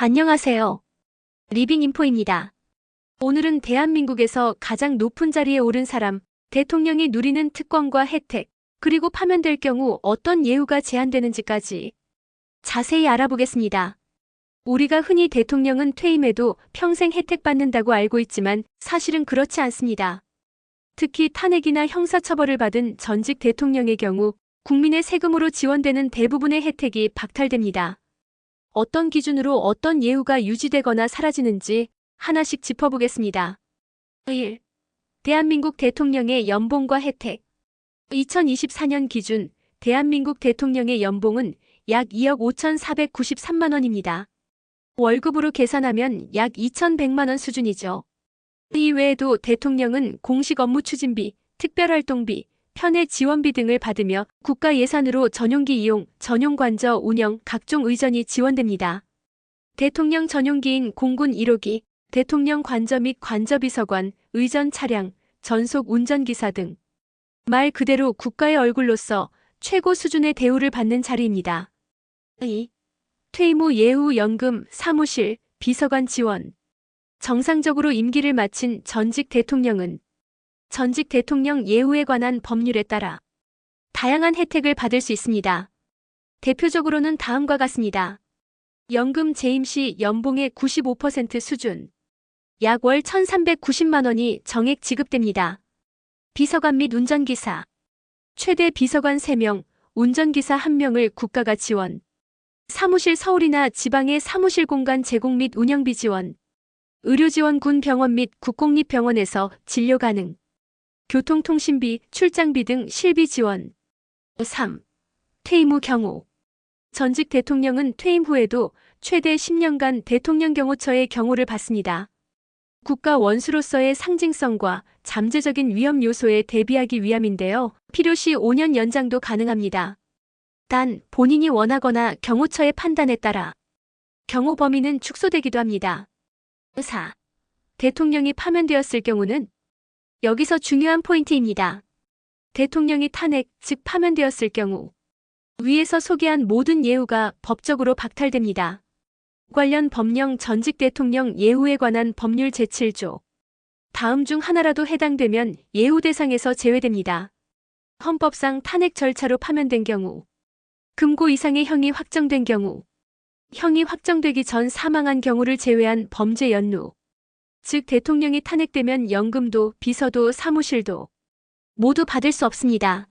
안녕하세요. 리빙인포입니다. 오늘은 대한민국에서 가장 높은 자리에 오른 사람, 대통령이 누리는 특권과 혜택, 그리고 파면될 경우 어떤 예우가 제한되는지까지 자세히 알아보겠습니다. 우리가 흔히 대통령은 퇴임해도 평생 혜택 받는다고 알고 있지만 사실은 그렇지 않습니다. 특히 탄핵이나 형사처벌을 받은 전직 대통령의 경우 국민의 세금으로 지원되는 대부분의 혜택이 박탈됩니다. 어떤 기준으로 어떤 예우가 유지되거나 사라지는지 하나씩 짚어보겠습니다. 1. 대한민국 대통령의 연봉과 혜택. 2024년 기준 대한민국 대통령의 연봉은 약 2억 5,493만 원입니다. 월급으로 계산하면 약 2,100만 원 수준이죠. 이 외에도 대통령은 공식 업무 추진비, 특별활동비, 편의 지원비 등을 받으며 국가 예산으로 전용기 이용, 전용관저 운영, 각종 의전이 지원됩니다. 대통령 전용기인 공군 1호기, 대통령 관저 및 관저비서관, 의전 차량, 전속 운전기사 등 말 그대로 국가의 얼굴로서 최고 수준의 대우를 받는 자리입니다. 2. 퇴임 후 예우 연금, 사무실, 비서관 지원. 정상적으로 임기를 마친 전직 대통령은 전직 대통령 예우에 관한 법률에 따라 다양한 혜택을 받을 수 있습니다. 대표적으로는 다음과 같습니다. 연금 재임 시 연봉의 95% 수준, 약 월 1,390만 원이 정액 지급됩니다. 비서관 및 운전기사, 최대 비서관 3명, 운전기사 1명을 국가가 지원. 사무실 서울이나 지방의 사무실 공간 제공 및 운영비 지원. 의료지원 군 병원 및 국공립병원에서 진료 가능. 교통통신비, 출장비 등 실비 지원. 3. 퇴임 후 경호. 전직 대통령은 퇴임 후에도 최대 10년간 대통령 경호처의 경호를 받습니다. 국가 원수로서의 상징성과 잠재적인 위험 요소에 대비하기 위함인데요. 필요시 5년 연장도 가능합니다. 단 본인이 원하거나 경호처의 판단에 따라 경호 범위는 축소되기도 합니다. 4. 대통령이 파면되었을 경우는 여기서 중요한 포인트입니다. 대통령이 탄핵, 즉 파면되었을 경우 위에서 소개한 모든 예우가 법적으로 박탈됩니다. 관련 법령 전직 대통령 예우에 관한 법률 제7조. 다음 중 하나라도 해당되면 예우 대상에서 제외됩니다. 헌법상 탄핵 절차로 파면된 경우, 금고 이상의 형이 확정된 경우, 형이 확정되기 전 사망한 경우를 제외한 범죄 연루. 즉 대통령이 탄핵되면 연금도 비서도 사무실도 모두 받을 수 없습니다.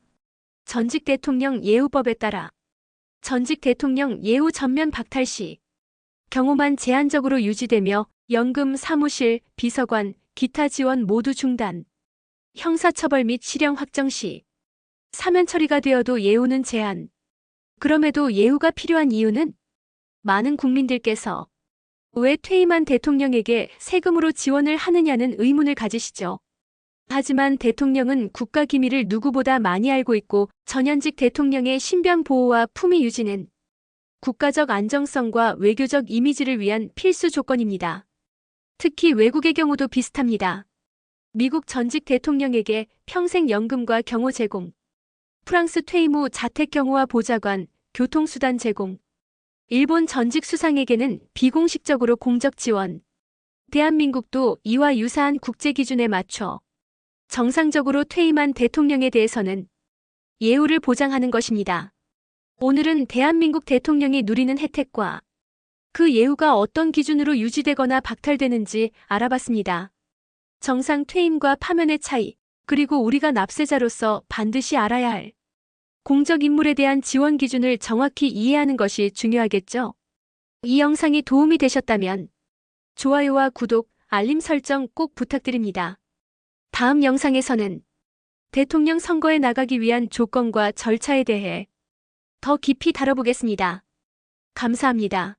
전직 대통령 예우법에 따라 전직 대통령 예우 전면 박탈 시 경우만 제한적으로 유지되며 연금, 사무실, 비서관, 기타 지원 모두 중단. 형사처벌 및 실형 확정 시 사면 처리가 되어도 예우는 제한. 그럼에도 예우가 필요한 이유는 많은 국민들께서 왜 퇴임한 대통령에게 세금으로 지원을 하느냐는 의문을 가지시죠. 하지만 대통령은 국가 기밀을 누구보다 많이 알고 있고 전현직 대통령의 신변 보호와 품위 유지는 국가적 안정성과 외교적 이미지를 위한 필수 조건입니다. 특히 외국의 경우도 비슷합니다. 미국 전직 대통령에게 평생 연금과 경호 제공, 프랑스 퇴임 후 자택 경호와 보좌관, 교통수단 제공, 일본 전직 수상에게는 비공식적으로 공적 지원. 대한민국도 이와 유사한 국제 기준에 맞춰 정상적으로 퇴임한 대통령에 대해서는 예우를 보장하는 것입니다. 오늘은 대한민국 대통령이 누리는 혜택과 그 예우가 어떤 기준으로 유지되거나 박탈되는지 알아봤습니다. 정상 퇴임과 파면의 차이, 그리고 우리가 납세자로서 반드시 알아야 할 공적 인물에 대한 지원 기준을 정확히 이해하는 것이 중요하겠죠. 이 영상이 도움이 되셨다면 좋아요와 구독, 알림 설정 꼭 부탁드립니다. 다음 영상에서는 대통령 선거에 나가기 위한 조건과 절차에 대해 더 깊이 다뤄보겠습니다. 감사합니다.